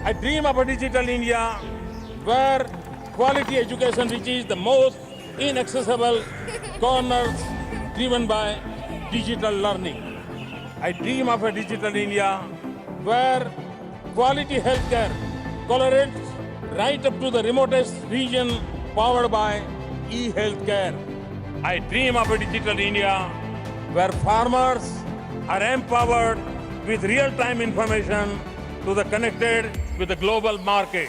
I dream of a digital India where quality education reaches the most inaccessible corners driven by digital learning. I dream of a digital India where quality healthcare collaborates right up to the remotest region powered by e-healthcare. I dream of a digital India where farmers are empowered with real-time information to the connected with the global market.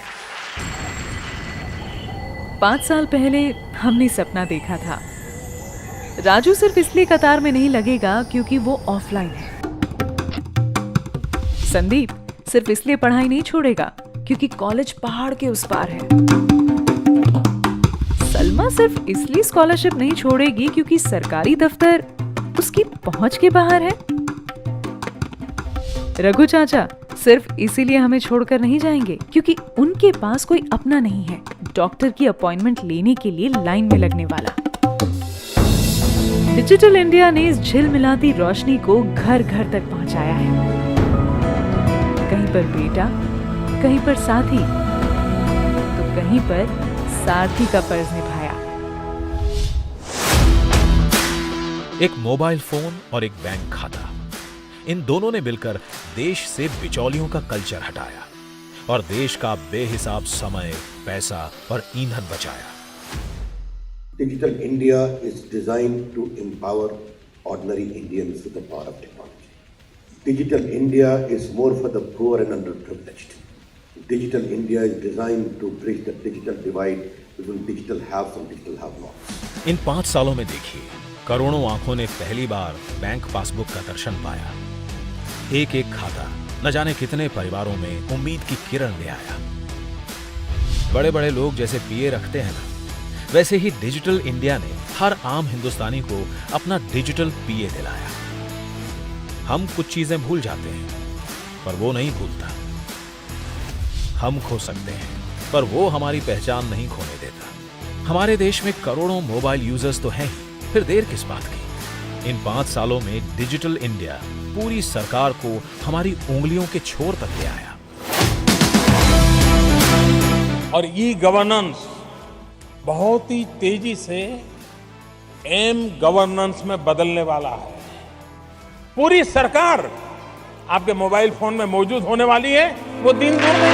5 साल पहले हमने सपना देखा था, राजू सिर्फ इसलिए कतार में नहीं लगेगा क्योंकि वो ऑफलाइन है। संदीप सिर्फ इसलिए पढ़ाई नहीं छोड़ेगा क्योंकि कॉलेज पहाड़ के उस पार है। सलमा सिर्फ इसलिए स्कॉलरशिप नहीं छोड़ेगी क्योंकि सरकारी दफ्तर उसकी पहुंच के बाहर है। रघु चाचा सिर्फ इसीलिए हमें छोड़कर नहीं जाएंगे क्योंकि उनके पास कोई अपना नहीं है डॉक्टर की अपॉइंटमेंट लेने के लिए लाइन में लगने वाला। डिजिटल इंडिया ने इस झिलमिलाती रोशनी को घर घर तक पहुंचाया है। कहीं पर बेटा, कहीं पर साथी, तो कहीं पर सारथी का फर्ज निभाया। एक मोबाइल फोन और एक बैंक खाता, इन दोनों ने मिलकर देश से बिचौलियों का कल्चर हटाया और देश का बेहिसाब समय, पैसा और ईंधन बचाया। Digital India is designed to empower ordinary Indians with the power of technology. Digital India is more for the poor and underprivileged. Digital India is designed to bridge the digital divide between digital haves and digital have-nots. इन 5 सालों में देखिए, करोड़ों आंखों ने पहली बार bank passbook का दर्शन पाया। एक एक खाता न जाने कितने परिवारों में उम्मीद की किरण ले आया। बड़े बड़े लोग जैसे पीए रखते हैं ना, वैसे ही डिजिटल इंडिया ने हर आम हिंदुस्तानी को अपना डिजिटल पीए दिलाया। हम कुछ चीजें भूल जाते हैं, पर वो नहीं भूलता। हम खो सकते हैं, पर वो हमारी पहचान नहीं खोने देता। हमारे देश में करोड़ों मोबाइल यूजर्स तो हैं ही, फिर देर किस बात की। इन 5 सालों में डिजिटल इंडिया पूरी सरकार को हमारी उंगलियों के छोर तक ले आया। और ई गवर्नेंस बहुत ही तेजी से एम गवर्नेंस में बदलने वाला है। पूरी सरकार आपके मोबाइल फोन में मौजूद होने वाली है, वो दिन दूर नहीं।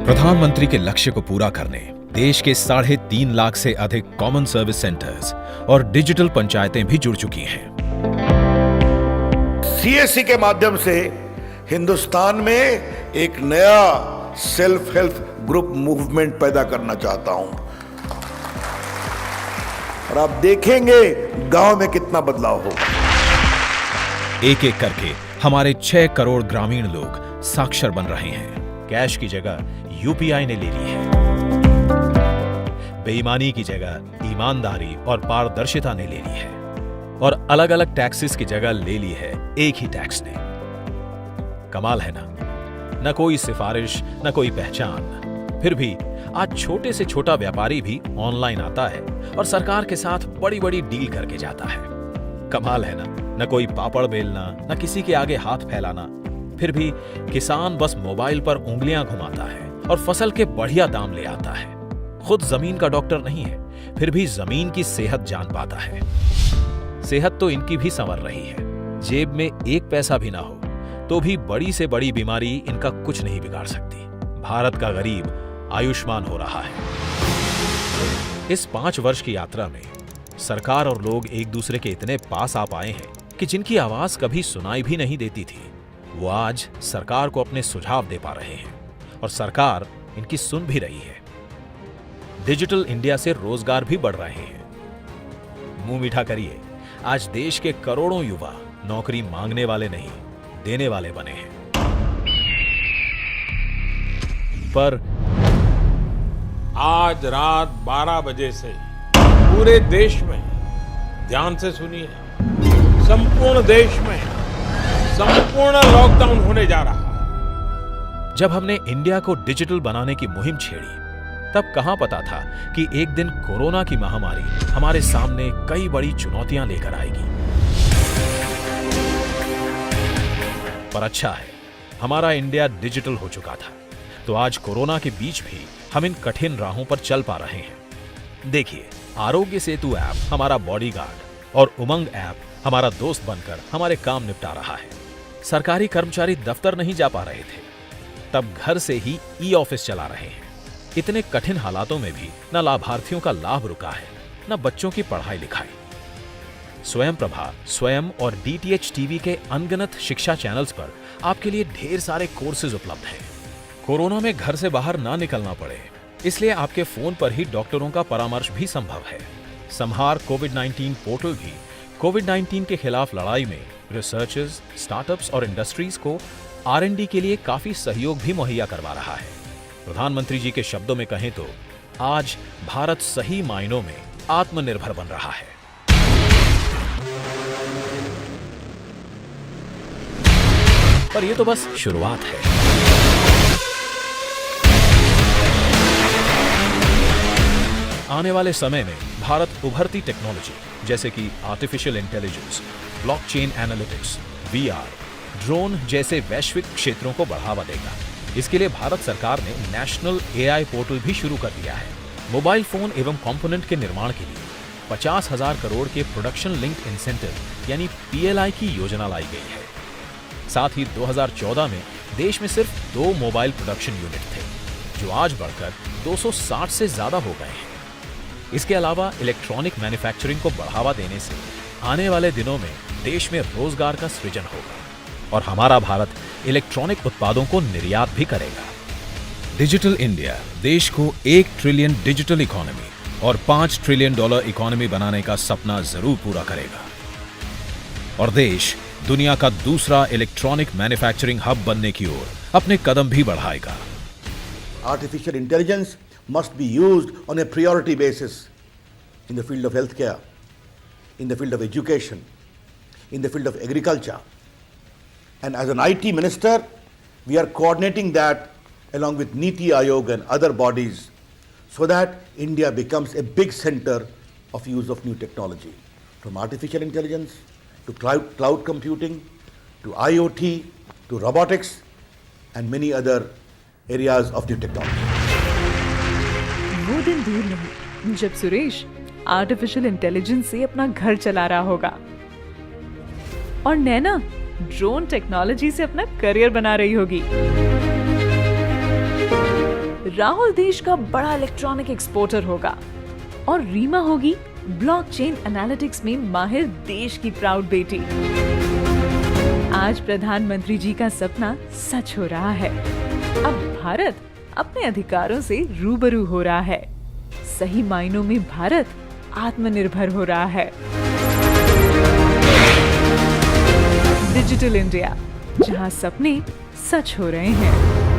प्रधानमंत्री के लक्ष्य को पूरा करने देश के 3.5 लाख से अधिक कॉमन सर्विस सेंटर्स और डिजिटल पंचायतें भी जुड़ चुकी हैं। सीएससी के माध्यम से हिंदुस्तान में एक नया सेल्फ हेल्प ग्रुप मूवमेंट पैदा करना चाहता हूं और आप देखेंगे गांव में कितना बदलाव होगा। एक एक करके हमारे 6 करोड़ ग्रामीण लोग साक्षर बन रहे हैं। कैश की जगह यूपीआई ने ले ली है। बेईमानी की जगह ईमानदारी और पारदर्शिता ने ले ली है और अलग अलग टैक्सेस की जगह ले ली है एक ही टैक्स ने। कमाल है ना? न कोई सिफारिश, न कोई पहचान, फिर भी आज छोटे से छोटा व्यापारी भी ऑनलाइन आता है और सरकार के साथ बड़ी बड़ी डील करके जाता है। कमाल है ना? न कोई पापड़ बेलना, न किसी के आगे हाथ फैलाना, फिर भी किसान बस मोबाइल पर उंगलियां घुमाता है और फसल के बढ़िया दाम ले आता है। खुद जमीन का डॉक्टर नहीं है, फिर भी जमीन की सेहत जान पाता है। सेहत तो इनकी भी संवर रही है। जेब में 1 पैसा भी ना हो तो भी बड़ी से बड़ी बीमारी इनका कुछ नहीं बिगाड़ सकती। भारत का गरीब आयुष्मान हो रहा है। इस 5 वर्ष की यात्रा में सरकार और लोग एक दूसरे के इतने पास आ पाए हैं कि जिनकी आवाज कभी सुनाई भी नहीं देती थी, वो आज सरकार को अपने सुझाव दे पा रहे हैं और सरकार इनकी सुन भी रही है। डिजिटल इंडिया से रोजगार भी बढ़ रहे हैं। मुंह मीठा करिए, आज देश के करोड़ों युवा नौकरी मांगने वाले नहीं, देने वाले बने हैं। पर आज रात 12 बजे से पूरे देश में, ध्यान से सुनिए, संपूर्ण देश में संपूर्ण लॉकडाउन होने जा रहा है। जब हमने इंडिया को डिजिटल बनाने की मुहिम छेड़ी, तब कहां पता था कि एक दिन कोरोना की महामारी हमारे सामने कई बड़ी चुनौतियां लेकर आएगी। पर अच्छा है, हमारा इंडिया डिजिटल हो चुका था, तो आज कोरोना के बीच भी हम इन कठिन राहों पर चल पा रहे हैं। देखिए, आरोग्य सेतु ऐप हमारा बॉडीगार्ड और उमंग ऐप हमारा दोस्त बनकर हमारे काम निपटा रहा है। सरकारी कर्मचारी दफ्तर नहीं जा पा रहे थे, तब घर से ही ई ऑफिस चला रहे हैं। इतने कठिन हालातों में भी न लाभार्थियों का लाभ रुका है, न बच्चों की पढ़ाई लिखाई। स्वयं प्रभा, स्वयं और डीटीएच टीवी के अनगिनत शिक्षा चैनल्स पर आपके लिए ढेर सारे कोर्सेज उपलब्ध हैं। कोरोना में घर से बाहर ना निकलना पड़े, इसलिए आपके फोन पर ही डॉक्टरों का परामर्श भी संभव है। संहार कोविड-19 पोर्टल भी कोविड-19 के खिलाफ लड़ाई में रिसर्चर्स, स्टार्टअप्स और इंडस्ट्रीज को R&D के लिए काफी सहयोग भी मुहैया करवा रहा है। प्रधानमंत्री जी के शब्दों में कहें तो आज भारत सही मायनों में आत्मनिर्भर बन रहा है। पर यह तो बस शुरुआत है। आने वाले समय में भारत उभरती टेक्नोलॉजी जैसे कि artificial intelligence, blockchain analytics, VR, drone जैसे वैश्विक क्षेत्रों को बढ़ावा देगा। इसके लिए भारत सरकार ने नेशनल AI पोर्टल भी शुरू कर दिया है। मोबाइल फोन एवं कंपोनेंट के निर्माण के लिए 50,000 करोड़ के प्रोडक्शन लिंक्ड इंसेंटिव यानी PLI की योजना लाई गई है। साथ ही 2014 में देश में सिर्फ 2 मोबाइल प्रोडक्शन यूनिट थे, जो आज बढ़कर 260 से ज्यादा हो गए हैं। इसके अलावा इलेक्ट्रॉनिक मैन्युफैक्चरिंग को बढ़ावा देने से आने वाले दिनों में देश में रोजगार का सृजन होगा और हमारा भारत इलेक्ट्रॉनिक उत्पादों को निर्यात भी करेगा। डिजिटल इंडिया देश को 1 ट्रिलियन डिजिटल इकोनॉमी और $5 ट्रिलियन इकोनॉमी बनाने का सपना जरूर पूरा करेगा और देश दुनिया का दूसरा इलेक्ट्रॉनिक मैन्युफैक्चरिंग हब बनने की ओर अपने कदम भी बढ़ाएगा। Artificial intelligence must be used on a priority basis in the field of healthcare, in the field of education, in the field of agriculture. And as an IT minister, we are coordinating that along with Niti Aayog and other bodies so that India becomes a big center of use of new technology, from artificial intelligence to cloud computing to IoT to robotics and many other areas of new technology. वो दिन दूर नहीं जब Suresh artificial intelligence से अपना घर चला रहा होगा और नैना ड्रोन टेक्नोलॉजी से अपना करियर बना रही होगी। राहुल देश का बड़ा इलेक्ट्रॉनिक एक्सपोर्टर होगा और रीमा होगी ब्लॉकचेन एनालिटिक्स में माहिर देश की प्राउड बेटी। आज प्रधानमंत्री जी का सपना सच हो रहा है। अब भारत अपने अधिकारों से रूबरू हो रहा है। सही मायनों में भारत आत्मनिर्भर हो रहा है। डिजिटल इंडिया, जहां सपने सच हो रहे हैं।